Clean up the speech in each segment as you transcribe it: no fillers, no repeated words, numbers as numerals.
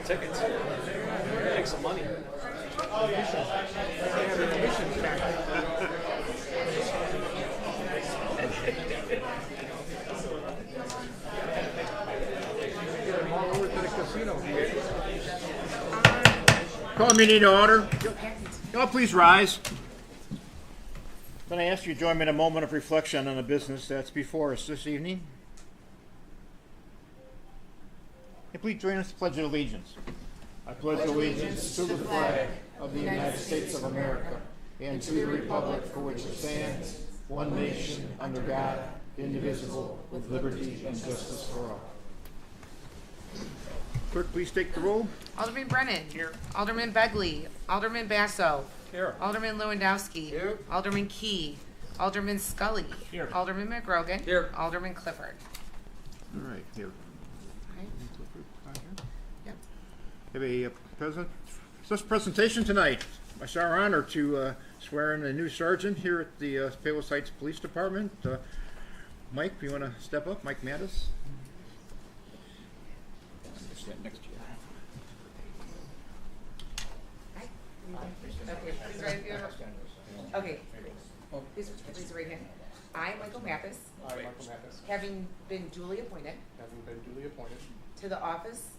tickets. Make some money. Call meeting to order. Y'all please rise. Then I ask you to join me in a moment of reflection on the business that's before us this evening. And please join us in the Pledge of Allegiance. I pledge allegiance to the flag of the United States of America and to the republic for which it stands, one nation, under God, indivisible, with liberty and justice for all. Clerk, please take the roll. Alderman Brennan. Here. Alderman Begley. Alderman Basso. Here. Alderman Lewandowski. Here. Alderman Key. Alderman Scully. Here. Alderman McGrogan. Here. Alderman Clifford. All right, here. Okay. Yep. Have a presentation tonight. It's our honor to swear in a new sergeant here at the Palos Heights Police Department. Mike, you want to step up? Mike Mattis. Stand next to you. Okay. Please raise your right hand. I, Michael Mathis, I, Michael Mathis, having been duly appointed to the office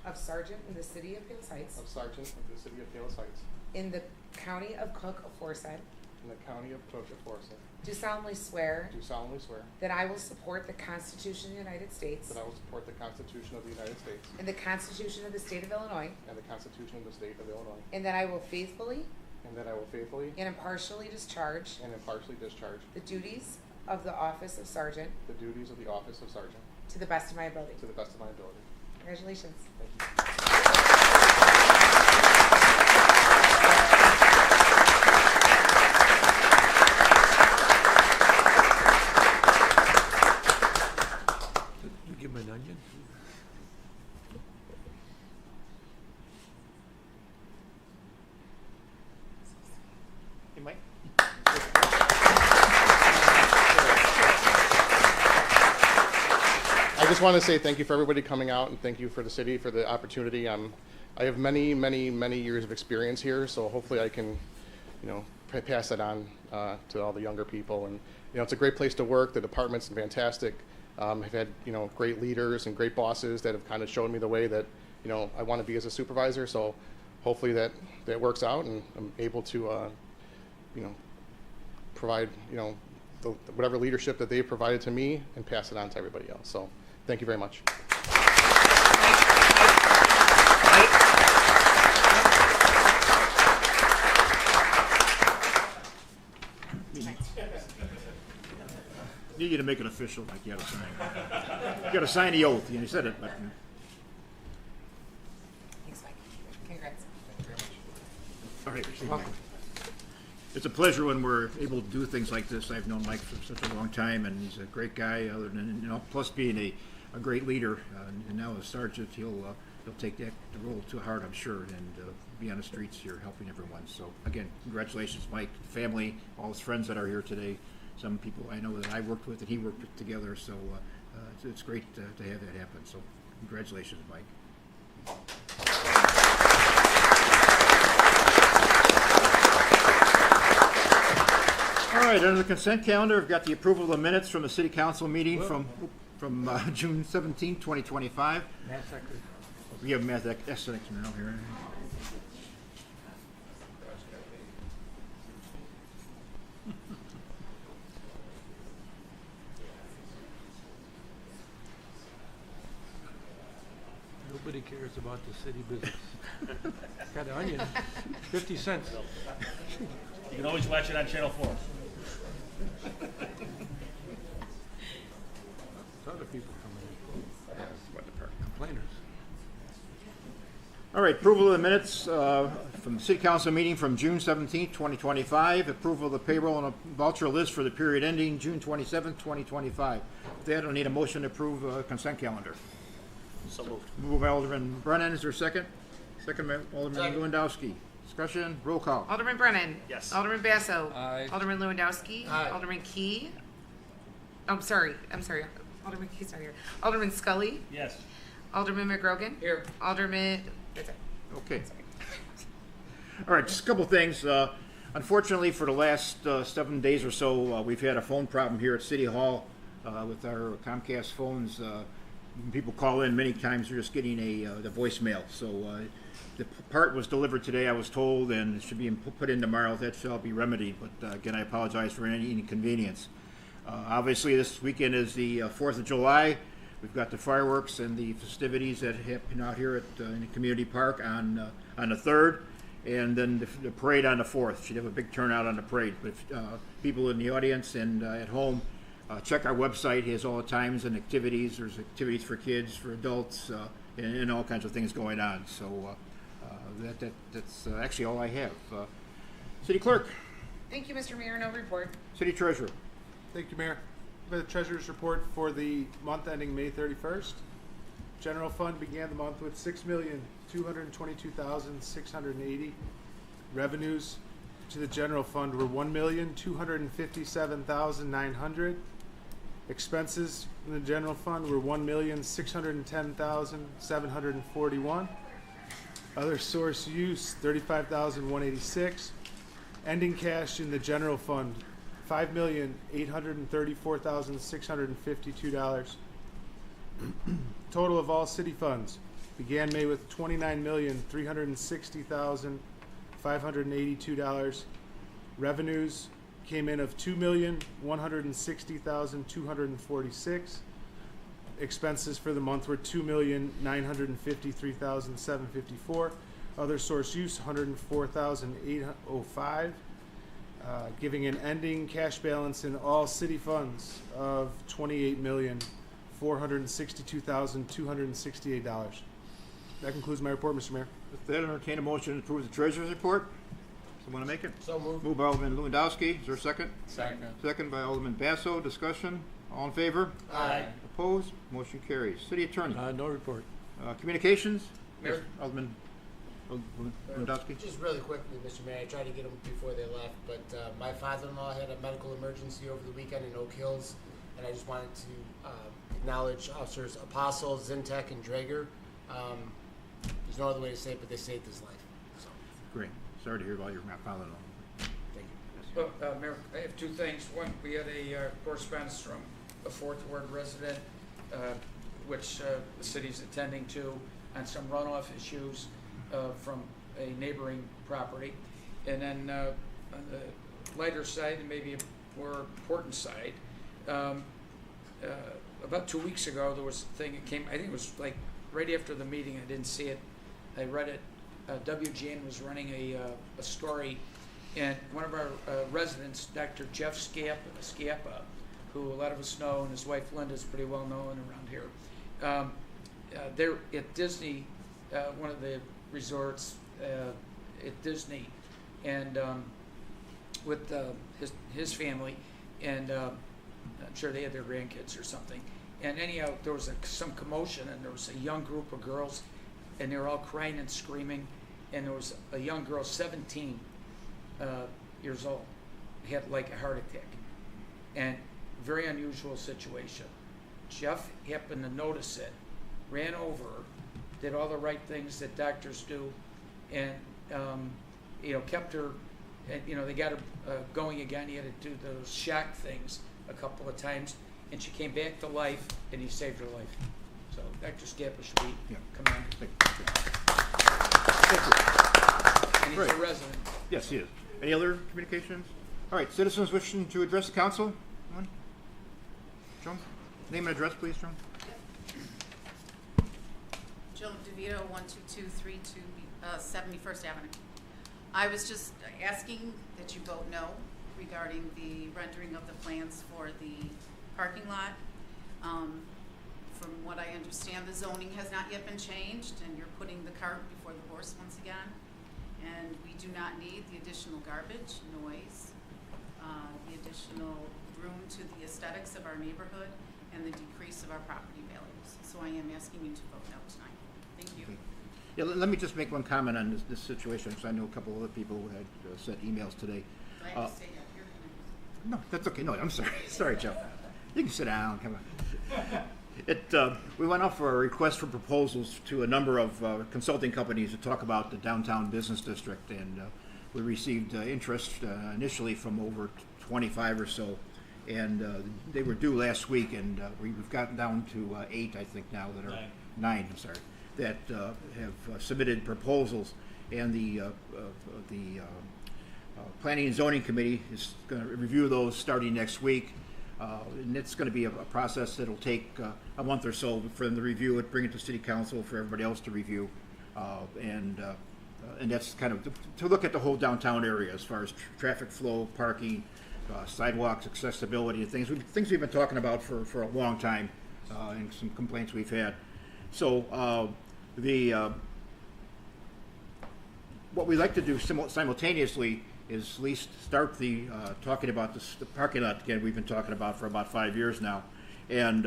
of Sergeant in the City of Palos Heights of Sergeant of the City of Palos Heights in the County of Cook aforesaid, in the County of Cook aforesaid, do solemnly swear do solemnly swear that I will support the Constitution of the United States that I will support the Constitution of the United States and the Constitution of the State of Illinois, and the Constitution of the State of Illinois, and that I will faithfully and that I will faithfully and impartially discharge and impartially discharge the duties of the office of Sergeant the duties of the office of Sergeant to the best of my ability. to the best of my ability. Congratulations. Thank you. Give him an onion. Hey, Mike. I just want to say thank you for everybody coming out, and thank you for the city for the opportunity. I have many years of experience here, so hopefully I can, pass that on to all the younger people. And it's a great place to work. The department's fantastic. I've had great leaders and great bosses that have kind of shown me the way that I want to be as a supervisor. So hopefully that works out, and I'm able to provide whatever leadership that they've provided to me and pass it on to everybody else. So thank you very much. Need you to make it official, like you got to sign. You got to sign the oath. You said it, but. Thanks, Mike. Congrats. All right, welcome. It's a pleasure when we're able to do things like this. I've known Mike for such a long time, and he's a great guy. Other than plus being a great leader, and now as sergeant, he'll take the role to heart, I'm sure, and be on the streets here helping everyone. So again, congratulations, Mike, family, all his friends that are here today. Some people I know that I worked with and he worked with together. So it's great to have that happen. So congratulations, Mike. All right, under the consent calendar, we've got the approval of the minutes from the City Council meeting from June 17, 2025. We have Matt Essex now here. Nobody cares about the city business. Got an onion, 50 cents. You can always watch it on Channel 4. Other people coming in. Complainers. All right, approval of the minutes from the City Council meeting from June 17, 2025. Approval of the payroll and a voucher list for the period ending June 27, 2025. With that, I'll need a motion to approve consent calendar. So moved. Moved by Alderman Brennan. Is there a second? Second by Alderman Lewandowski. Discussion, roll call. Alderman Brennan. Yes. Alderman Basso. Aye. Alderman Lewandowski. Aye. Alderman Key. I'm sorry. Alderman Key's not here. Alderman Scully. Yes. Alderman McGrogan. Here. Alderman, that's it. Okay. All right, just a couple things. Unfortunately, for the last 7 days or so, we've had a phone problem here at City Hall with our Comcast phones. People call in many times, they're just getting the voicemail. So the part was delivered today, I was told, and it should be put in tomorrow. That shall be remedied. But again, I apologize for any inconvenience. Obviously, this weekend is the 4th of July. We've got the fireworks and the festivities that happen out here in the community park on the 3rd, and then the parade on the 4th. Should have a big turnout on the parade. But people in the audience and at home, check our website. It has all the times and activities. There's activities for kids, for adults, and all kinds of things going on. So that's actually all I have. City Clerk. Thank you, Mr. Mayor. No report. City Treasurer. Thank you, Mayor. The Treasurer's report for the month ending May 31st. General fund began the month with $6,222,680. Revenues to the general fund were $1,257,900. Expenses in the general fund were $1,610,741. Other source use $35,186. Ending cash in the general fund $5,834,652. Total of all city funds began May with $29,360,582. Revenues came in of $2,160,246. Expenses for the month were $2,953,754. Other source use $104,805. Giving an ending cash balance in all city funds of $28,462,268. That concludes my report, Mr. Mayor. With that, entertain a motion to approve the Treasurer's report. Someone want to make it? So moved. Moved by Alderman Lewandowski. Is there a second? Second. Second by Alderman Basso. Discussion. All in favor? Aye. Opposed? Motion carries. City Attorney. No report. Communications. Mayor? Alderman Lewandowski. Just really quickly, Mr. Mayor, I tried to get them before they left, but my father-in-law had a medical emergency over the weekend in Oak Hills, and I just wanted to acknowledge Officers Apostle, Zintek, and Drager. There's no other way to say it, but they saved his life. So, Great. Sorry to hear about your father-in-law. thank you. Well, Mayor, I have two things. One, we had a correspondence from a Fourth Ward resident, which the city's attending to on some runoff issues from a neighboring property. And then on the lighter side, and maybe a more important side, about 2 weeks ago, there was a thing that came, I think it was like right after the meeting, I didn't see it, I read it. WGN was running a story, and one of our residents, Dr. Jeff Schiappa, who a lot of us know, and his wife Linda is pretty well known around here. They're at Disney, one of the resorts at Disney, and with his family, and I'm sure they had their grandkids or something. And anyhow, there was some commotion, and there was a young group of girls, and they were all crying and screaming. And there was a young girl, 17 years old, had like a heart attack, and very unusual situation. Jeff happened to notice it, ran over, did all the right things that doctors do, and kept her. And they got her going again. He had to do those shock things a couple of times, and she came back to life, and he saved her life. So Dr. Schiappa should be commended. Thank you. And he's a resident. Yes, he is. Any other communications? All right, citizens wishing to address the council? One? Joan? Name and address, please, Joan. Joan DeVito, 12232 71st Avenue. I was just asking that you vote no regarding the rendering of the plans for the parking lot. From what I understand, the zoning has not yet been changed, and you're putting the cart before the horse once again. And we do not need the additional garbage, noise, the additional room to the aesthetics of our neighborhood, and the decrease of our property values. So I am asking you to vote no tonight. Thank you. Yeah, let me just make one comment on this situation, because I know a couple other people who had sent emails today. Do I have to stay up here? Can I No, that's okay. No, I'm sorry. Sorry, Joe. You can sit down. Come on. We went off for a request for proposals to a number of consulting companies to talk about the downtown business district, and we received interest initially from over 25 or so, and they were due last week, and we've gotten down to 8, I think, now that are nine. I'm sorry, that have submitted proposals, and the Planning and Zoning Committee is going to review those starting next week. And it's going to be a process that'll take a month or so for them to review it, bring it to City Council for everybody else to review, and that's kind of to look at the whole downtown area as far as traffic flow, parking, sidewalks, accessibility, and things we've been talking about for a long time, and some complaints we've had. So what we like to do simultaneously is at least start the talking about the parking lot again. We've been talking about for about 5 years now, and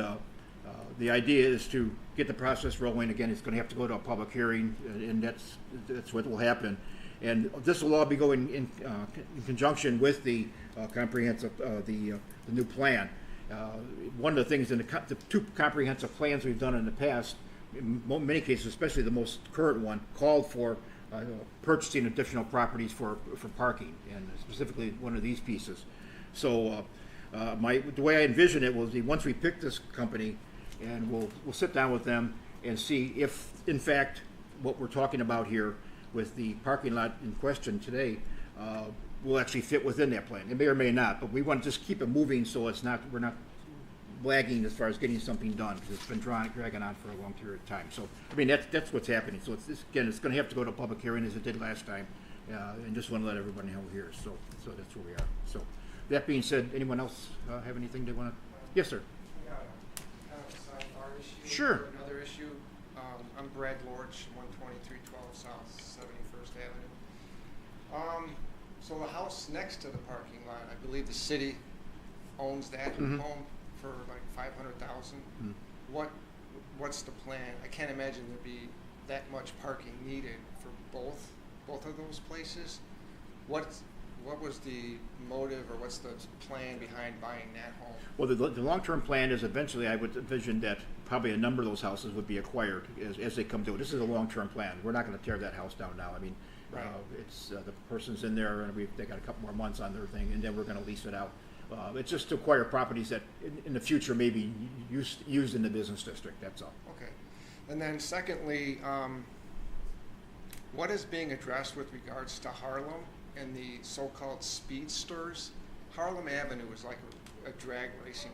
the idea is to get the process rolling again. It's going to have to go to a public hearing, and that's what will happen. And this will all be going in conjunction with the comprehensive the new plan. One of the things in the 2 comprehensive plans we've done in the past, in many cases, especially the most current one, called for purchasing additional properties for parking, and specifically one of these pieces. So the way I envision it will be once we pick this company, and we'll sit down with them and see if, in fact, what we're talking about here with the parking lot in question today will actually fit within that plan. It may or may not, but we want to just keep it moving so we're not lagging as far as getting something done, because it's been dragging on for a long period of time. So, I mean, that's what's happening. So, it's going to have to go to a public hearing as it did last time, and just want to let everybody know here. So that's where we are. So, that being said, anyone else have anything they want to? Yes, sir. Kind of a sidebar issue. Sure. Another issue. I'm Brad Lorch, 12312 South 71st Avenue. So the house next to the parking lot, I believe the city owns that home for like $500,000. What's the plan? I can't imagine there'd be that much parking needed for both of those places. What was the motive, or what's the plan behind buying that home? Well, the long-term plan is eventually I would envision that probably a number of those houses would be acquired as they come to it. This is a long-term plan. We're not going to tear that house down now. I mean, right. It's the person's in there, and they got a couple more months on their thing, and then we're going to lease it out. It's just to acquire properties that in the future may be used in the business district, that's all. Okay. And then secondly, what is being addressed with regards to Harlem and the so-called speedsters? Harlem Avenue is like a drag racing.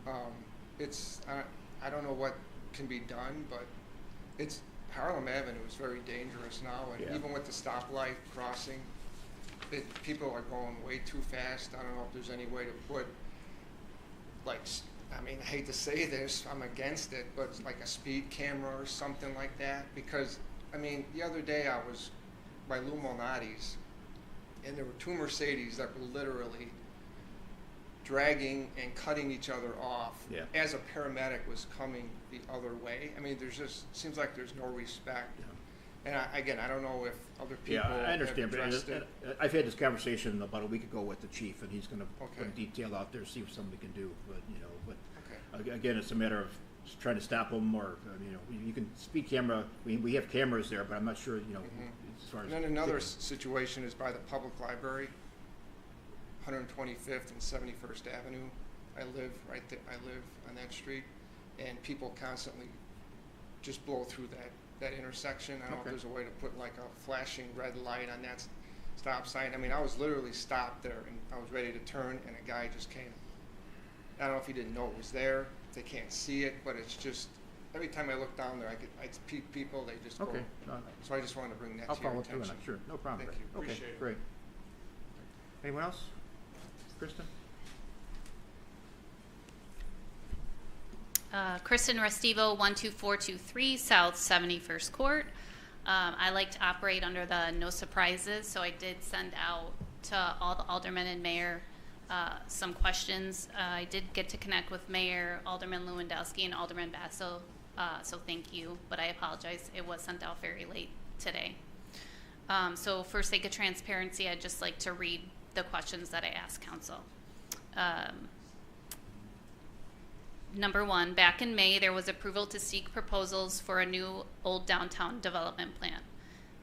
I don't know what can be done, but Harlem Avenue is very dangerous now, and even with the stoplight crossing, people are going way too fast. I don't know if there's any way to put, like, I mean, I hate to say this, I'm against it, but like a speed camera or something like that. Because, I mean, the other day I was by Lou Malnati's, and there were 2 Mercedes that were literally dragging and cutting each other off as a paramedic was coming the other way. I mean, seems like there's no respect. Yeah. And I don't know if other people I understand, have addressed it. I've had this conversation about a week ago with the chief, and he's going to put a detail out there, see what somebody can do. But again, it's a matter of trying to stop them, or you can speed camera. We have cameras there, but I'm not sure as far as. And then another situation is by the public library, 125th and 71st Avenue. I live right there. I live on that street, and people constantly just blow through that intersection. I don't know if there's a way to put like a flashing red light on that stop sign. I mean, I was literally stopped there, and I was ready to turn, and a guy just came. I don't know if he didn't know it was there. They can't see it, but it's just every time I look down there, I see people. They just go. So I just wanted to bring that to your attention. I'll follow through on that. Sure, no problem. Thank you. Okay, Appreciate it. Great. Anyone else? Kristen? Kristen Restivo, 12423 South 71st Court. I like to operate under the no surprises, so I did send out to all the aldermen and mayor some questions. I did get to connect with Mayor Alderman Lewandowski and Alderman Basso, so thank you, but I apologize. It was sent out very late today. So for sake of transparency, I'd just like to read the questions that I asked council. Number one, back in May, there was approval to seek proposals for a new Old Downtown development plan.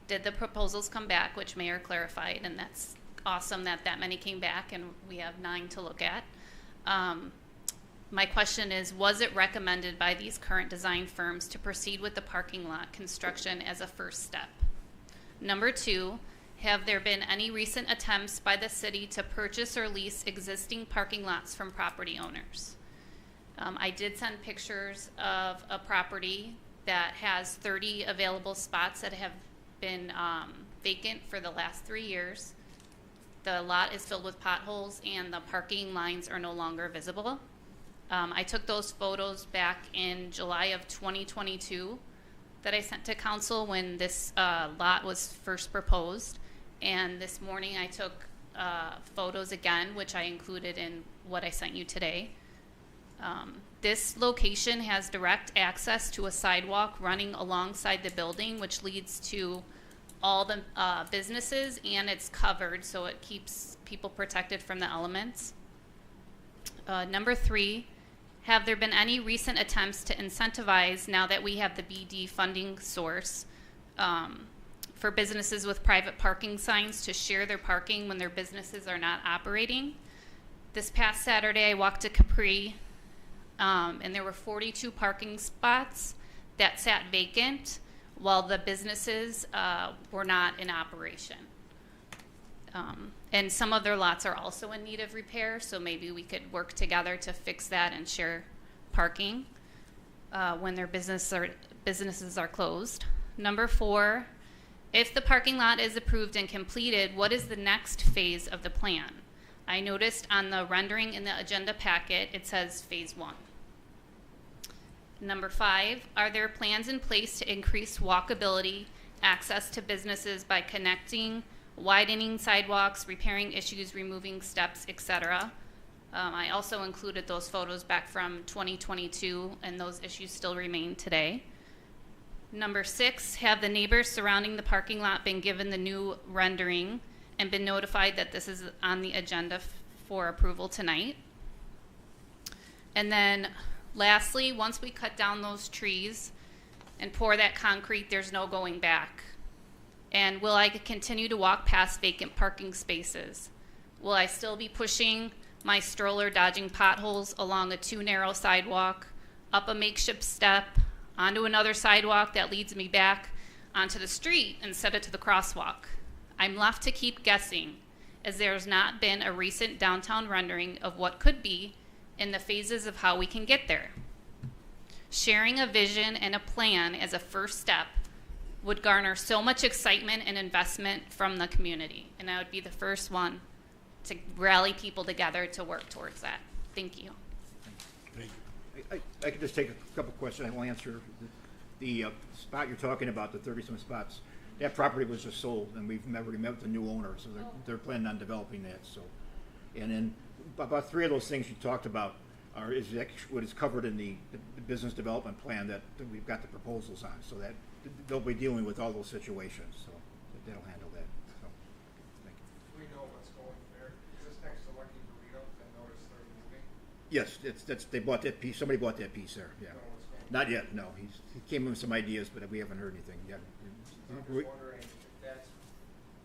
Did the proposals come back, which Mayor clarified, and that's awesome that that many came back, and we have 9 to look at. My question is, was it recommended by these current design firms to proceed with the parking lot construction as a first step? Number 2, have there been any recent attempts by the city to purchase or lease existing parking lots from property owners? I did send pictures of a property that has 30 available spots that have been vacant for the last 3 years. The lot is filled with potholes and the parking lines are no longer visible. I took those photos back in July of 2022 that I sent to council when this lot was first proposed. And this morning I took photos again, which I included in what I sent you today. This location has direct access to a sidewalk running alongside the building, which leads to all the businesses, and it's covered, so it keeps people protected from the elements. Number 3, have there been any recent attempts to incentivize, now that we have the BD funding source, for businesses with private parking signs to share their parking when their businesses are not operating? This past Saturday, I walked to Capri, and there were 42 parking spots that sat vacant while the businesses were not in operation. And some of their lots are also in need of repair, so maybe we could work together to fix that and share parking when their businesses are closed. Number 4, if the parking lot is approved and completed, what is the next phase of the plan? I noticed on the rendering in the agenda packet, it says phase 1. Number 5, are there plans in place to increase walkability, access to businesses by connecting, widening sidewalks, repairing issues, removing steps, etc.? I also included those photos back from 2022, and those issues still remain today. Number 6, have the neighbors surrounding the parking lot been given the new rendering and been notified that this is on the agenda for approval tonight? And then lastly, once we cut down those trees and pour that concrete, there's no going back. And will I continue to walk past vacant parking spaces? Will I still be pushing my stroller, dodging potholes along a too narrow sidewalk, up a makeshift step, onto another sidewalk that leads me back onto the street instead of to the crosswalk? I'm left to keep guessing, as there's not been a recent downtown rendering of what could be in the phases of how we can get there. Sharing a vision and a plan as a first step would garner so much excitement and investment from the community, and I would be the first one to rally people together to work towards that. Thank you. I could just take a couple questions. I will answer the spot you're talking about, the 30-some spots. That property was just sold, and we've never met with the new owner, so they're planning on developing that. So, and then about 3 of those things you talked about is what is covered in the business development plan that we've got the proposals on. So that they'll be dealing with all those situations. So they'll handle that. So, thank you. Do we know what's going there? Is this next to Lucky Burrito? I noticed they're moving. Yes, they bought that piece. Somebody bought that piece there. Yeah. Not yet. No, he came in with some ideas, but we haven't heard anything yet. I'm just wondering if that's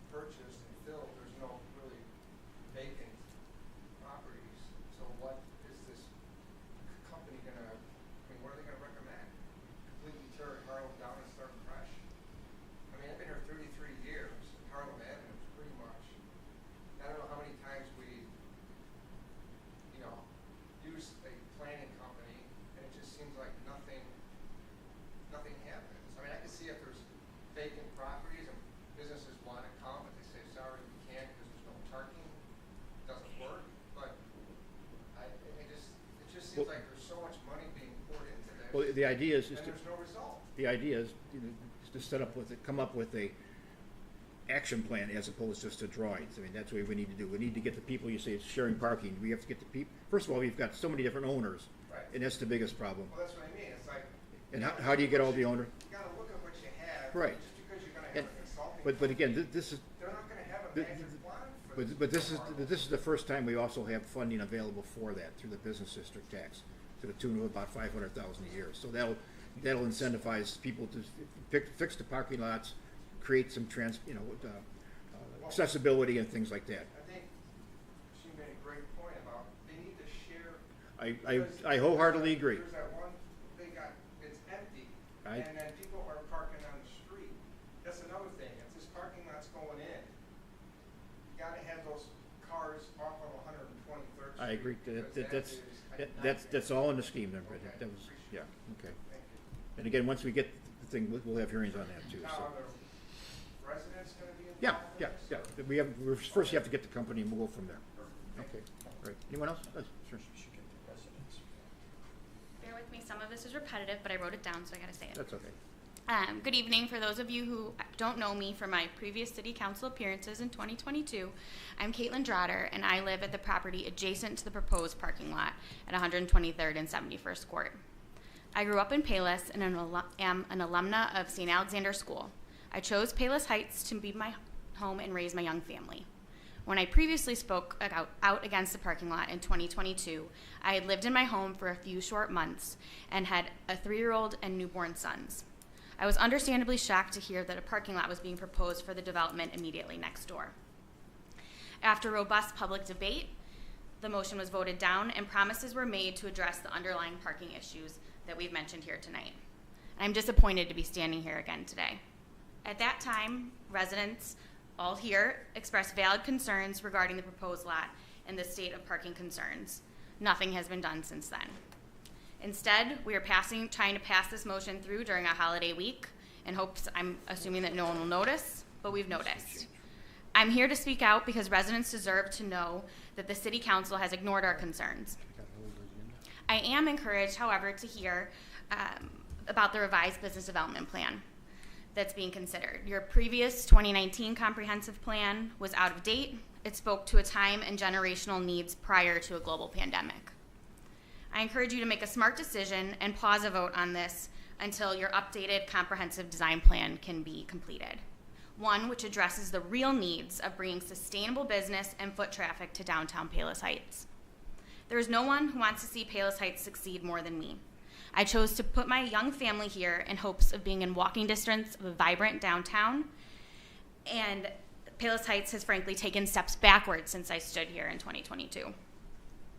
purchased and filled, there's no really vacant properties. So what is this company gonna, what are they gonna recommend? Completely tear Harlem down and start fresh? I mean, I've been here 33 years. Harlem Avenue is pretty much, I don't know how many times we, use a planning company, and it just seems like nothing happens. I mean, I can see if there's vacant properties and businesses want to come, but they say, sorry, we can't because there's no parking. It doesn't work. But it just seems like there's so much money being poured into this. Well, the idea is there's no result. The idea is to come up with a action plan as opposed just to drawings. I mean, that's what we need to do. We need to get the people. You say it's sharing parking. We have to get the people. First of all, we've got so many different owners, right, and that's the biggest problem. Well, that's what I mean. It's like. And how do you get all the owners? You got to look at what you have. Right. Just because you're going to have a consulting. But again, this is. They're not going to have a magic plan for this. But this is the first time we also have funding available for that through the business district tax. to the tune of about 500,000 a year. So that'll incentivize people to fix the parking lots, create some accessibility and things like that. I think she made a great point about they need to share. I wholeheartedly agree. There's that one, it's empty, Right. and then people are parking on the street. That's another thing, if this parking lot's going in, you gotta have those cars off of 123rd Street. I agree. because That's all in the scheme there, but that was, yeah, okay. Thank you. And again, once we get the thing, we'll have hearings on that too, Now, so. are the residents gonna be Yeah, involved? yeah. First you have to get the company and we'll go from there. Okay, all right. Anyone else? Sure. Bear with me, some of this is repetitive, but I wrote it down, so I gotta say it. That's okay. Good evening. For those of you who don't know me from my previous city council appearances in 2022, I'm Caitlin Drotter, and I live at the property adjacent to the proposed parking lot at 123rd and 71st Court. I grew up in Palos and am an alumna of St. Alexander School. I chose Palos Heights to be my home and raise my young family. When I previously spoke out against the parking lot in 2022, I had lived in my home for a few short months and had a 3-year-old and newborn sons. I was understandably shocked to hear that a parking lot was being proposed for the development immediately next door. After robust public debate, the motion was voted down and promises were made to address the underlying parking issues that we've mentioned here tonight. I'm disappointed to be standing here again today. At that time, residents all here expressed valid concerns regarding the proposed lot and the state of parking concerns. Nothing has been done since then. Instead, we are trying to pass this motion through during a holiday week in hopes, I'm assuming that no one will notice, but we've noticed. I'm here to speak out because residents deserve to know that the City Council has ignored our concerns. I am encouraged, however, to hear about the revised business development plan that's being considered. Your previous 2019 comprehensive plan was out of date. It spoke to a time and generational needs prior to a global pandemic. I encourage you to make a smart decision and pause a vote on this until your updated comprehensive design plan can be completed. One which addresses the real needs of bringing sustainable business and foot traffic to downtown Palos Heights. There is no one who wants to see Palos Heights succeed more than me. I chose to put my young family here in hopes of being in walking distance of a vibrant downtown, and Palos Heights has frankly taken steps backwards since I stood here in 2022.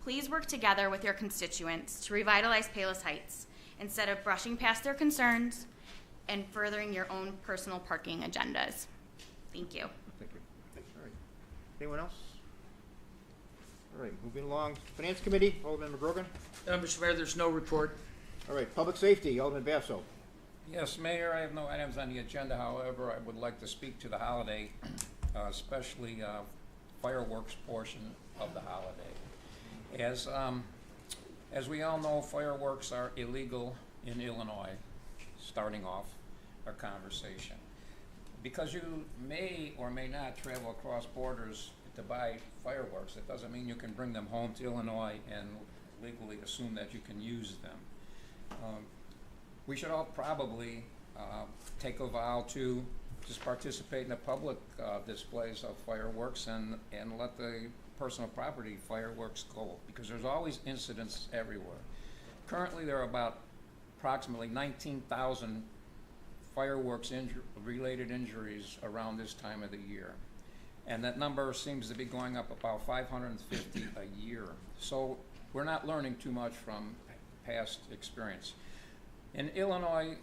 Please work together with your constituents to revitalize Palos Heights instead of brushing past their concerns and furthering your own personal parking agendas. Thank you. Thank you. All right. Anyone else? All right, moving along. Finance Committee, Alderman McGrogan. Mr. Mayor, there's no report. All right, Public Safety, Alderman Basso. Yes, Mayor, I have no items on the agenda. However, I would like to speak to the holiday, especially fireworks portion of the holiday. As we all know, fireworks are illegal in Illinois, starting off our conversation. Because you may or may not travel across borders to buy fireworks, it doesn't mean you can bring them home to Illinois and legally assume that you can use them. We should all probably take a vow to just participate in the public displays of fireworks and let the personal property fireworks go, because there's always incidents everywhere. Currently, there are about approximately 19,000 fireworks related injuries around this time of the year. And that number seems to be going up about 550 a year. So we're not learning too much from past experience. In Illinois,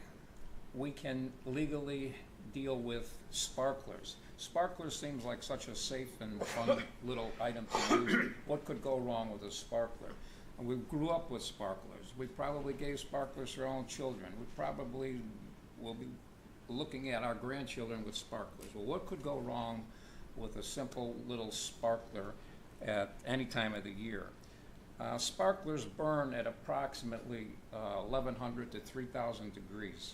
we can legally deal with sparklers. Sparklers seems like such a safe and fun little item to use. What could go wrong with a sparkler? And we grew up with sparklers. We probably gave sparklers to our own children. We probably will be looking at our grandchildren with sparklers. Well, what could go wrong with a simple little sparkler at any time of the year? Sparklers burn at approximately 1,100 to 3,000 degrees.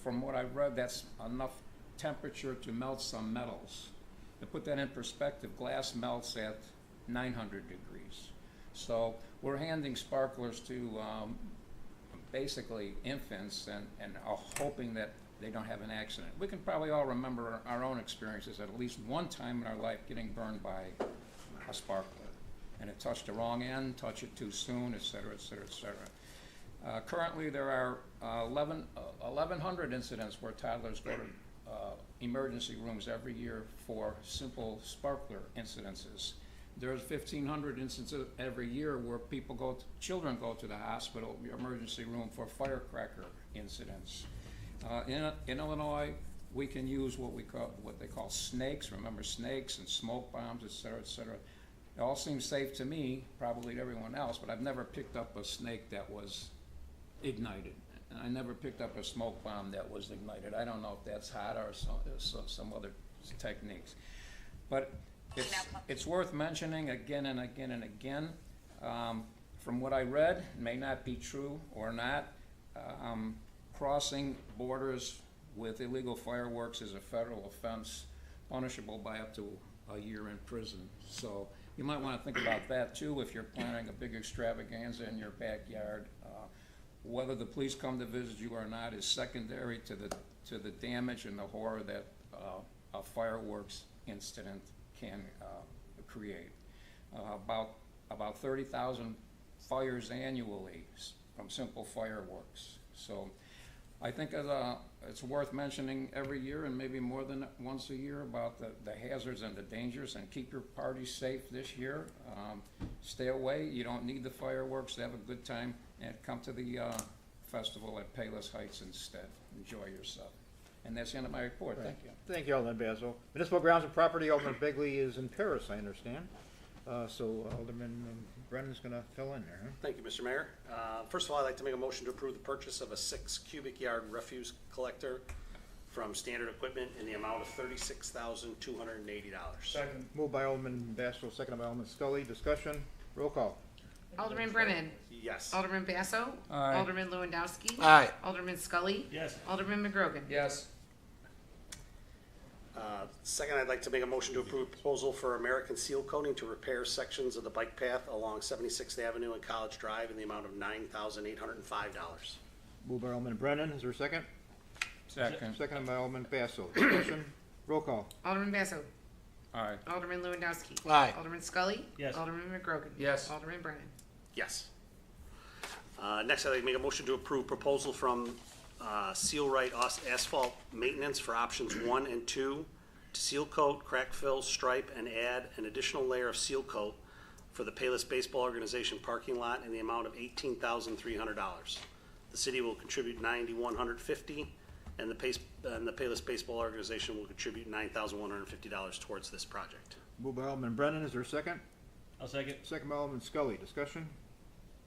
From what I've read, that's enough temperature to melt some metals. To put that in perspective, glass melts at 900 degrees. So we're handing sparklers to basically infants and hoping that they don't have an accident. We can probably all remember our own experiences at least one time in our life getting burned by a sparkler. and it touched the wrong end, touched it too soon, et cetera, et cetera, et cetera. Currently, there are 1,100 incidents where toddlers go to emergency rooms every year for simple sparkler incidences. There's 1,500 instances every year where children go to the hospital emergency room for firecracker incidents. In Illinois, we can use what they call snakes. Remember snakes and smoke bombs, et cetera, et cetera. It all seems safe to me, probably to everyone else, but I've never picked up a snake that was ignited. And I never picked up a smoke bomb that was ignited. I don't know if that's hot or some other techniques. But it's worth mentioning again and again and again. From what I read, it may not be true or not, crossing borders with illegal fireworks is a federal offense, punishable by up to a year in prison. So you might want to think about that too if you're planning a big extravaganza in your backyard. Whether the police come to visit you or not is secondary to the damage and the horror that a fireworks incident can create. About 30,000 fires annually from simple fireworks. So I think it's worth mentioning every year and maybe more than once a year about the hazards and the dangers, and keep your parties safe this year. Stay away. You don't need the fireworks to have a good time, and come to the festival at Palos Heights instead. Enjoy yourself. And that's the end of my report. Right. Thank you. Thank you, Alderman Basso. Municipal Grounds and Property, Alderman Begley is in Paris, I understand. So Alderman Brennan's going to fill in there. Huh? Thank you, Mr. Mayor. First of all, I'd like to make a motion to approve the purchase of a 6 cubic yard refuse collector from Standard Equipment in the amount of $36,280. Second. Moved by Alderman Basso, seconded by Alderman Scully. Discussion. Roll call. Alderman Brennan. Yes. Alderman Basso. Aye. Alderman Lewandowski. Aye. Alderman Scully. Yes. Alderman McGrogan. Yes. Second, I'd like to make a motion to approve proposal for American Seal Coating to repair sections of the bike path along 76th Avenue and College Drive in the amount of $9,805. Moved by Alderman Brennan. Is there a second? Second. Seconded by Alderman Basso. Discussion. Roll call. Alderman Basso. Aye. Alderman Lewandowski. Aye. Alderman Scully. Yes. Alderman McGrogan. Yes. Alderman Brennan. Yes. Next, I'd like to make a motion to approve proposal from Seal Right Asphalt Maintenance for options 1 and 2 to seal coat, crack fill, stripe, and add an additional layer of seal coat for the Palos Baseball Organization parking lot in the amount of $18,300. The city will contribute $9,150, and the Palos Baseball Organization will contribute $9,150 towards this project. Moved by Alderman Brennan. Is there a second? I'll second. Second by Alderman Scully. Discussion.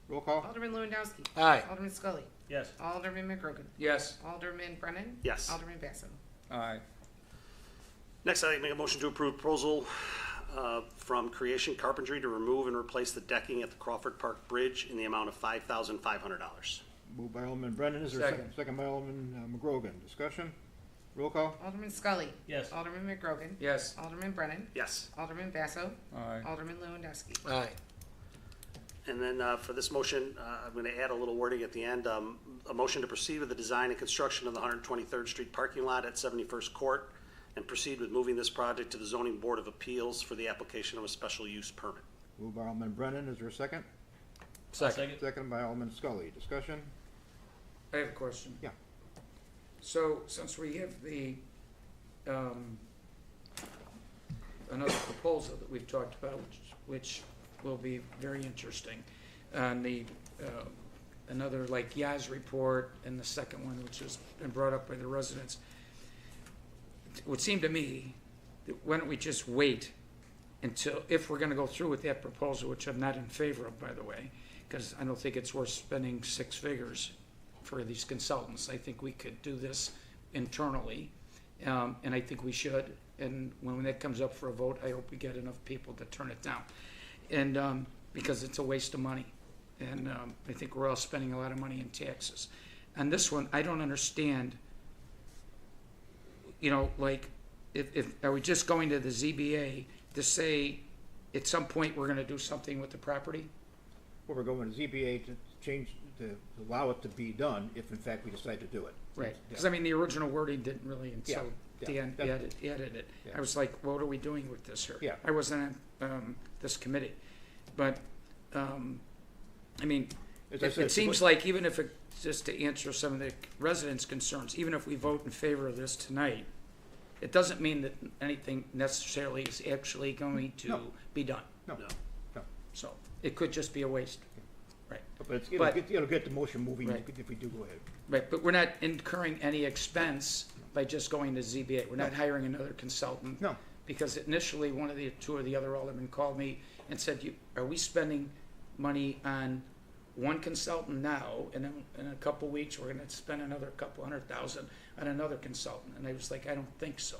Roll call. Alderman Lewandowski. Aye. Alderman Scully. Yes. Alderman McGrogan. Yes. Alderman Brennan. Yes. Alderman Basso. Aye. Next, I'd like to make a motion to approve proposal from Creation Carpentry to remove and replace the decking at the Crawford Park Bridge in the amount of $5,500. Moved by Alderman Brennan. Is there a second? Second. Second by Alderman McGrogan. Discussion. Roll call. Alderman Scully. Yes. Alderman McGrogan. Yes. Alderman Brennan. Yes. Alderman Basso. Aye. Alderman Lewandowski. Aye. And then for this motion, I'm going to add a little wording at the end. A motion to proceed with the design and construction of the 123rd Street parking lot at 71st Court and proceed with moving this project to the Zoning Board of Appeals for the application of a special use permit. Moved by Alderman Brennan. Is there a second? Second. Second by Alderman Scully. Discussion. I have a question. Yeah. So, since we have the, another proposal that we've talked about, which will be very interesting, and the, another like Yaz report, and the second one, which has been brought up by the residents, it would seem to me, that why don't we just wait until, if we're gonna go through with that proposal, which I'm not in favor of, by the way, because I don't think it's worth spending 6 figures for these consultants. I think we could do this internally, and I think we should. And when that comes up for a vote, I hope we get enough people to turn it down. And because it's a waste of money, and I think we're all spending a lot of money in taxes. And this one, I don't understand. You know, like, if are we just going to the ZBA to say at some point we're going to do something with the property? Well, we're going to ZBA to change, to allow it to be done if in fact we decide to do it. Right, because I mean, the original wording didn't really, until Yeah, the end, definitely. added it. Yeah. I was like, what are we doing with this here? Yeah. I wasn't on this committee. but, I mean, As I it said, seems like even if it, just to answer some of the residents' concerns, even if we vote in favor of this tonight, it doesn't mean that anything necessarily is actually going to No. be done. No, no. So it could just be a waste. Right. But But- it'll get the motion moving Right. if we do go ahead. Right, but we're not incurring any expense by just going to ZBA. We're not hiring another consultant. No. Because initially, two of the other aldermen called me and said, are we spending money on one consultant now, and then in a couple weeks, we're gonna spend another couple $100,000 on another consultant? And I was like, I don't think so.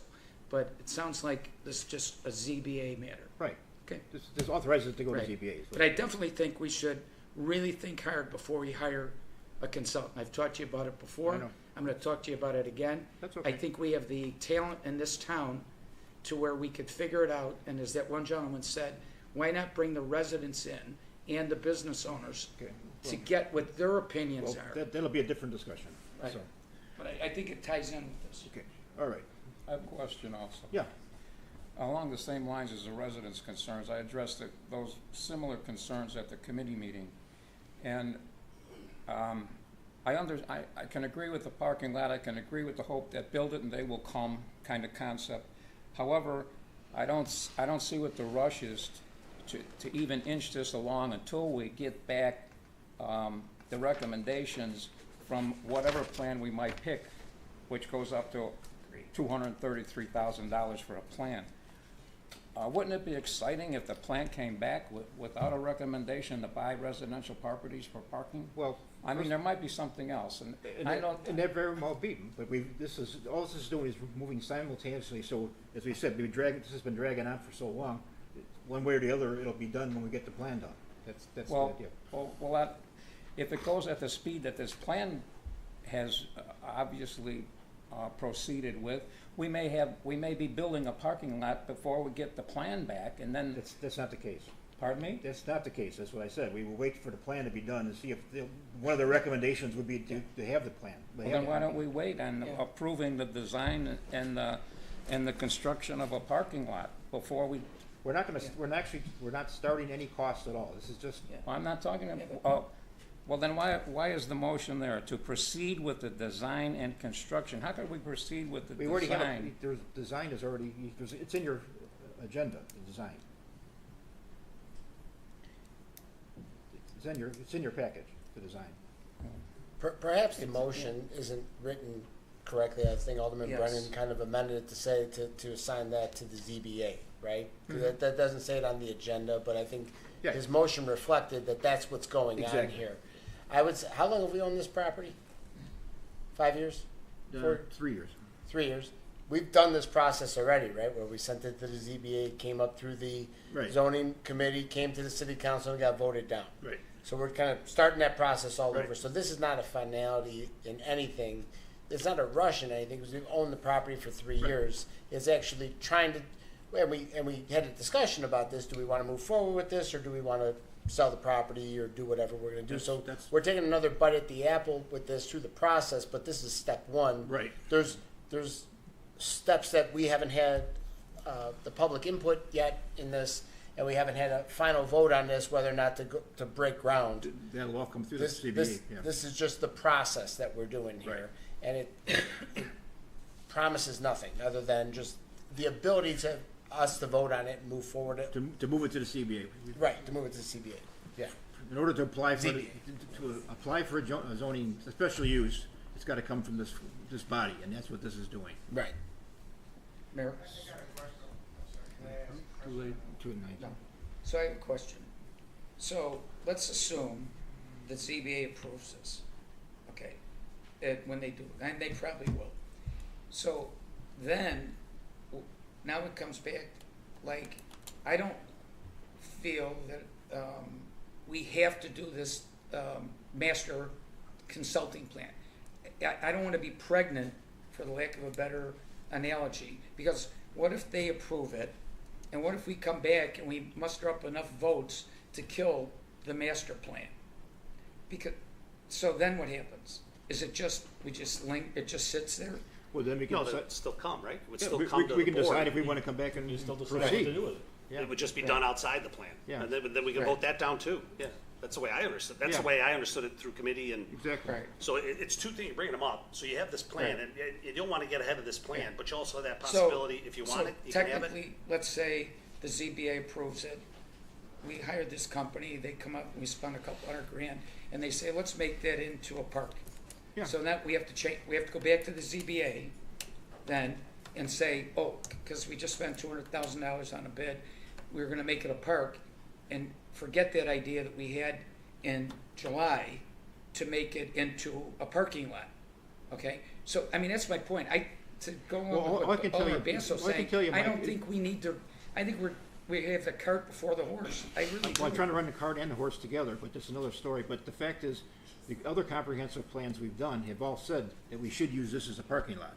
But it sounds like this is just a ZBA matter. Right. Okay. This authorizes it to go Right. to ZBA. But I definitely think we should really think hard before we hire a consultant. I've talked to you about it before. I know. I'm gonna talk to you about it again. That's okay. I think we have the talent in this town to where we could figure it out, and as that one gentleman said, why not bring the residents in and the business owners Okay. to get what their opinions Well, are? that'll be a different discussion. Right. So, But I think it ties in with this. okay, all right. I have a question also. Yeah. Along the same lines as the residents' concerns, I addressed those similar concerns at the committee meeting. And I can agree with the parking lot, I can agree with the hope that build it and they will come kind of concept. However, I don't see what the rush is to even inch this along until we get back the recommendations from whatever plan we might pick, which goes up to $233,000 for a plan. Wouldn't it be exciting if the plan came back without a recommendation to buy residential properties for parking? Well, I mean, there might be something else, and I don't. And that very well be, but all this is doing is moving simultaneously, so, as we said, this has been dragging on for so long, one way or the other, it'll be done when we get the plan done. That's the idea. If it goes at the speed that this plan has obviously proceeded with, we may be building a parking lot before we get the plan back, and then. That's not the case. Pardon me? That's not the case, that's what I said. We will wait for the plan to be done and see if, one of the recommendations would be to have the plan. Well, then why don't we wait on approving the design and the construction of a parking lot before we. We're not starting any costs at all. This is just. I'm not talking about, well, then why is the motion there? To proceed with the design and construction? How could we proceed with the We already have, design? design is already, it's in your agenda, the design. It's in your package, the design. Perhaps the motion isn't written correctly. I think Alderman Yes. Brennan kind of amended it to say to assign that to the ZBA, right? 'Cause that doesn't say it on the agenda, but I think Yeah. his motion reflected that that's what's going on Exactly. here. I would say, how long have we owned this property? 5 years? 3 years. 3 years. We've done this process already, right? Where we sent it to the ZBA, came up through the Right. zoning committee, came to the city council, and got voted down. Right. So we're kind of starting that process all Right. over. So this is not a finality in anything. It's not a rush in anything because we've owned the property for 3 years. It's actually trying to, and we had a discussion about this. Do we want to move forward with this, or do we want to sell the property or do whatever we're going to do? So we're taking another bite at the apple with this through the process. But this is step one. Right. There's steps that we haven't had the public input yet in this. And we haven't had a final vote on this, whether or not to break ground. That'll all come through the CBA, yeah. This is just the process that we're doing here. Right. And it promises nothing other than just the ability to us to vote on it and move forward. To move it to the CBA. Right, to move it to the CBA, yeah. In order to apply for, ZBA. to apply for a zoning, a special use, it's gotta come from this body, and that's what this is doing. Right. Mayor? Too late. 219. So I have a question. So let's assume the ZBA approves this, okay, when they do, and they probably will. So then, now it comes back, like, I don't feel that we have to do this master consulting plan. I don't want to be pregnant, for the lack of a better analogy, because what if they approve it? And what if we come back and we muster up enough votes to kill the master plan? So then what happens? Is it just, it just sits there? Well, then we can No, decide. that'd still come, right? It would Yeah, still we come to the can board. decide if we wanna come back and You still decide what proceed. to do with it. Yeah. It would just be done outside the plan. Yeah. And then we can Right. vote that down too. Yeah, that's the way I understood, that's the Yeah. way I understood it through committee and. Exactly. Right. So it's two things, you're bringing them up. So you have this plan, Right. and you don't want to get ahead of this plan, but you also have that So- possibility, if you want it, you can have it. Technically, let's say the ZBA approves it. We hired this company, they come up, and we spend a couple $100,000, and they say, let's make that into a park. Yeah. So that we have to change, we have to go back to the ZBA then and say, oh, because we just spent $200,000 on a bid, we're gonna make it a park, and forget that idea that we had in July to make it into a parking lot, okay? So, I mean, that's my point. To go Well, on all I with can what tell you- Alderman Basso all I can saying, tell you, I Mike, don't it- think we need to, I think we have the cart before the horse. I really do. Well, I'm trying to run the cart and the horse together, but that's another story. But the fact is, the other comprehensive plans we've done have all said that we should use this as a parking lot.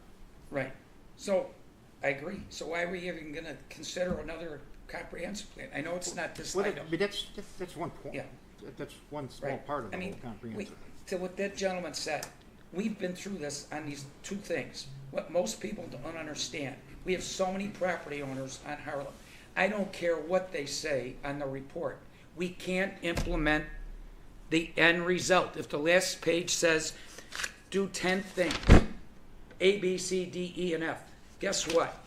Right. So, I agree. So why are we even gonna consider another comprehensive plan? I know it's not this Well, item. but that's one point. Yeah. That's one small Right. part of I the mean, whole comprehensive. to what that gentleman said, we've been through this on these two things. What most people don't understand, we have so many property owners on Harlem. I don't care what they say on the report. We can't implement the end result. If the last page says, do 10 things, A, B, C, D, E, and F, guess what?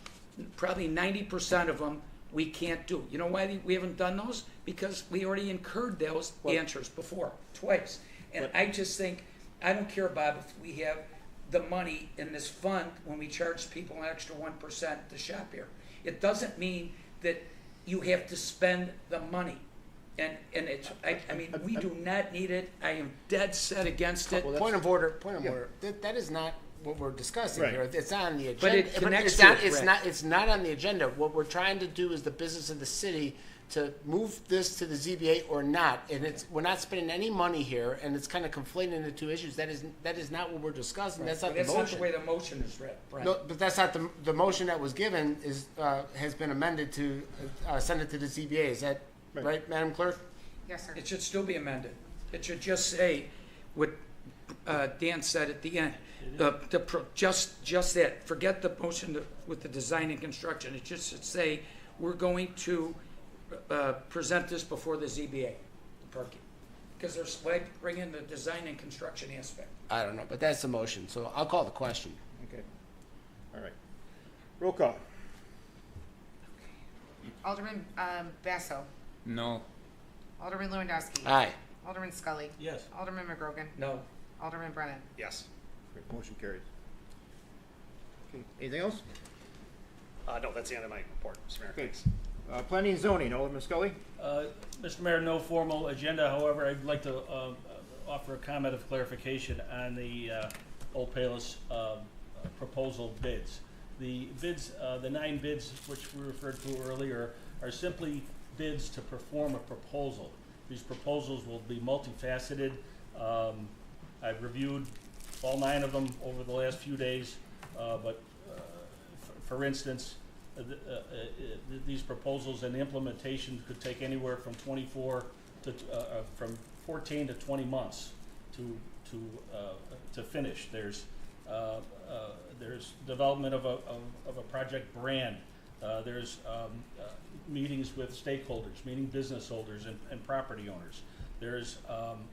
Probably 90% of them we can't do. You know why we haven't done those? Because we already incurred those answers before, twice. And I just think, I don't care, Bob, if we have the money in this fund when we charge people an extra 1% to shop here. It doesn't mean that you have to spend the money. And it's, I mean, we do not need it. I am dead set against it. Point of order. That is not what we're discussing Right. here. It's not on the agenda. But it connects it's to not, it, it's Rick. not. It's not on the agenda. What we're trying to do is the business of the city to move this to the ZBA or not. And we're not spending any money here, and it's kind of conflating the two issues. That is not what we're discussing. That's not But the that's motion. not the way the motion is read, Brent. No, but that's not the motion that was given. Has been amended to send it to the ZBA. Is that right, Madam Clerk? Yes, sir. It should still be amended. It should just say what Dan said at the end. Just that. Forget the motion with the design and construction. It just should say, we're going to present this before the ZBA, the parking. Because there's, why bring in the design and construction aspect? I don't know, but that's the motion. So I'll call the question. Okay. All right. Roll call. Alderman Basso. No. Alderman Lewandowski. Aye. Alderman Scully. Yes. Alderman McGrogan. No. Alderman Brennan. Yes. Great. Motion carries. Okay. Anything else? No, that's the end of my report, Mr. Mayor. Okay. Thanks. Planning and zoning, Alderman Scully? Mr. Mayor, no formal agenda. However, I'd like to offer a comment of clarification on the Old Palos proposal bids. The bids, the 9 bids which we referred to earlier, are simply bids to perform a proposal. These proposals will be multifaceted. I've reviewed all 9 of them over the last few days, but for instance, these proposals and implementation could take anywhere from 14 to 20 months to finish. There's development of a project brand. There's meetings with stakeholders, meeting business holders and property owners. There's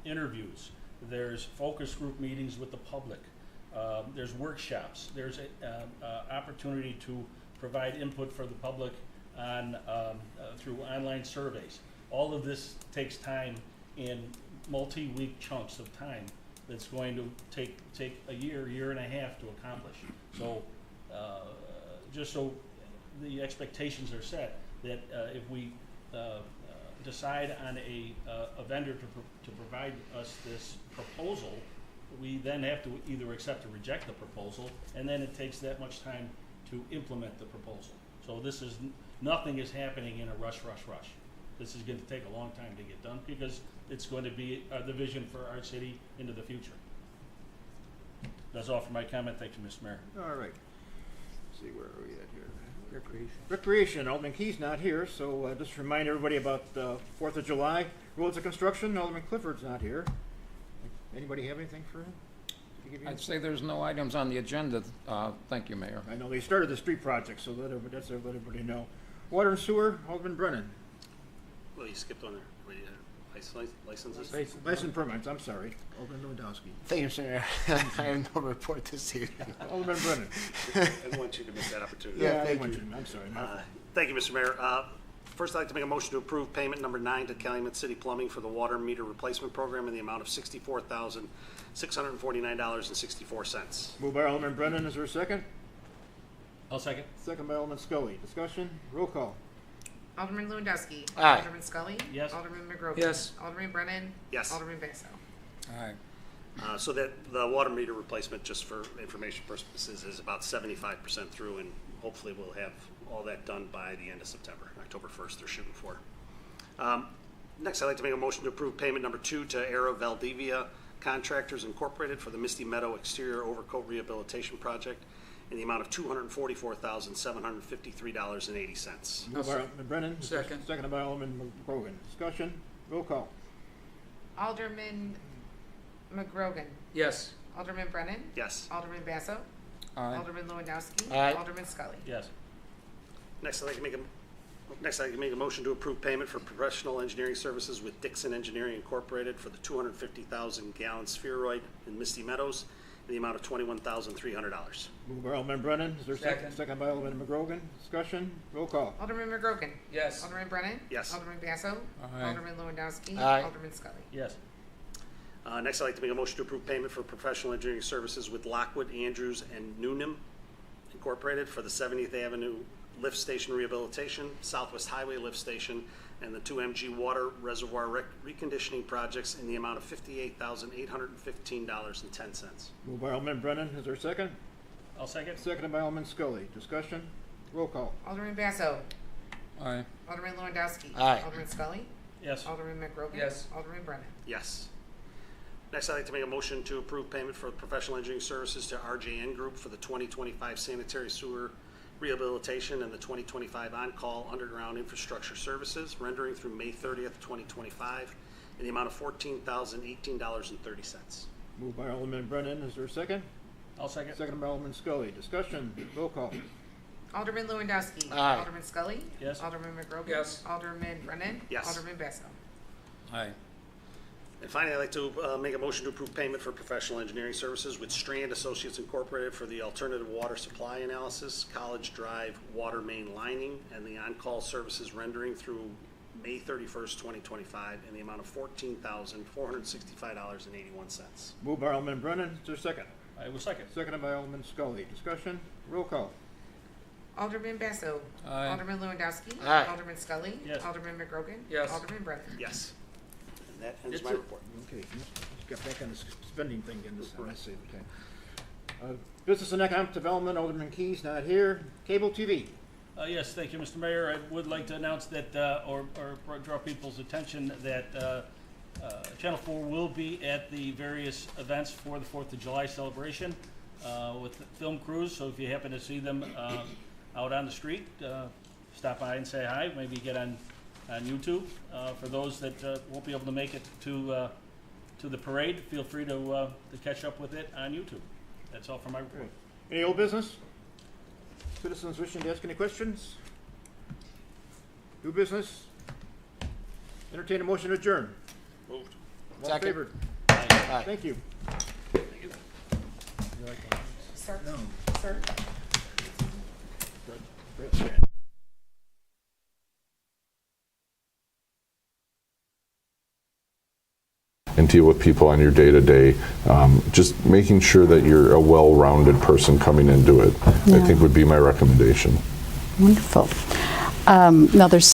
interviews. There's focus group meetings with the public. There's workshops. There's a opportunity to provide input for the public on through online surveys. All of this takes time in multi-week chunks of time that's going to take a year and a half to accomplish. So just so the expectations are set, that if we decide on a vendor to provide us this proposal, we then have to either accept or reject the proposal, and then it takes that much time to implement the proposal. So this is, nothing is happening in a rush. This is going to take a long time to get done because it's going to be the vision for our city into the future. That's all for my comment. Thank you, Mr. Mayor. All right. Let's see, where are we at here? Recreation. Alderman Key's not here, so just remind everybody about the 4th of July. Roads of construction. Alderman Clifford's not here. Anybody have anything for him? I'd say there's no items on the agenda. Thank you, Mayor. I know they started the street project, so let everybody know. Water and sewer, Alderman Brennan. Well, you skipped on there. Wait, licenses? License permits, I'm sorry. Alderman Lewandowski. Thank you, Mr. Mayor. I have no report this evening. Alderman Brennan. I didn't want you to miss that opportunity. Yeah, I thank want you. I'm sorry. Thank you, Mr. Mayor. First, I'd like to make a motion to approve payment number 9 to Calumet City Plumbing for the water meter replacement program in the amount of $64,649.64. Moved by Alderman Brennan, is there a second? I'll second. Second by Alderman Scully. Discussion, roll call. Alderman Lewandowski. Aye. Alderman Scully. Yes. Alderman McGrogan. Yes. Alderman Brennan. Yes. Alderman Basso. Aye. So that the water meter replacement, just for information purposes, is about 75% through, and hopefully we'll have all that done by the end of September. October 1st they're shooting for. Next, I'd like to make a motion to approve payment number 2 to Aero Valdivia Contractors Incorporated for the Misty Meadow Exterior Overcoat Rehabilitation Project in the amount of $244,753.80. Moved by Alderman Brennan. Second. Seconded by Alderman McGrogan. Discussion, roll call. Alderman McGrogan. Yes. Alderman Brennan. Yes. Alderman Basso. Aye. Alderman Lewandowski. Aye. Alderman Scully. Yes. Next, I'd like to make a motion to approve payment for professional engineering services with Dixon Engineering Incorporated for the 250,000-gallon spheroid in Misty Meadows in the amount of $21,300. Moved by Alderman Brennan. Is there a second? Second. Second by Alderman McGrogan. Discussion, roll call. Alderman McGrogan. Yes. Alderman Brennan. Yes. Alderman Basso. Aye. Alderman Lewandowski. Aye. Alderman Scully. Yes. Next, I'd like to make a motion to approve payment for professional engineering services with Lockwood, Andrews, and Newnham Incorporated for the 70th Avenue Lift Station Rehabilitation, Southwest Highway Lift Station, and the 2MG Water Reservoir Reconditioning projects in the amount of $58,815.10. Moved by Alderman Brennan. Is there a second? I'll second. Seconded by Alderman Scully. Discussion, roll call. Alderman Basso. Aye. Alderman Lewandowski. Aye. Alderman Scully. Yes. Alderman McGrogan. Yes. Alderman Brennan. Yes. Next, I'd like to make a motion to approve payment for professional engineering services to RJN Group for the 2025 sanitary sewer rehabilitation and the 2025 on-call underground infrastructure services rendering through May 30th, 2025 in the amount of $14,018.30. Moved by Alderman Brennan. Is there a second? I'll second. Seconded by Alderman Scully. Discussion, roll call. Alderman Lewandowski. Aye. Alderman Scully. Yes. Alderman McGrogan. Yes. Alderman Brennan. Yes. Alderman Basso. Aye. And finally, I'd like to make a motion to approve payment for professional engineering services with Strand Associates Incorporated for the alternative water supply analysis, College Drive water main lining, and the on-call services rendering through May 31st, 2025 in the amount of $14,465.81. Moved by Alderman Brennan. Is there a second? I will second. Seconded by Alderman Scully. Discussion, roll call. Alderman Basso. Aye. Alderman Lewandowski. Aye. Alderman Scully. Yes. Alderman McGrogan. Yes. Alderman Brennan. Yes. And that ends It's my a- report. Okay, let's get back on the spending thing again this time. I see, okay. Business and Economic Development, Alderman Keyes not here. Cable TV. Yes, thank you, Mr. Mayor. I would like to announce that, or draw people's attention that Channel 4 will be at the various events for the 4th of July celebration with the film crews. So if you happen to see them out on the street, stop by and say hi. Maybe get on YouTube. For those that won't be able to make it to the parade, feel free to catch up with it on YouTube. That's all for my report. Any old business? Citizens wishing to ask any questions? New business? Entertain a motion to adjourn. Moved. All in Second. favor? Aye. Thank you. Sir. Sir. And deal with people on your day-to-day, just making sure that you're a well-rounded person coming into it, I think would be my recommendation. Wonderful. Now, there's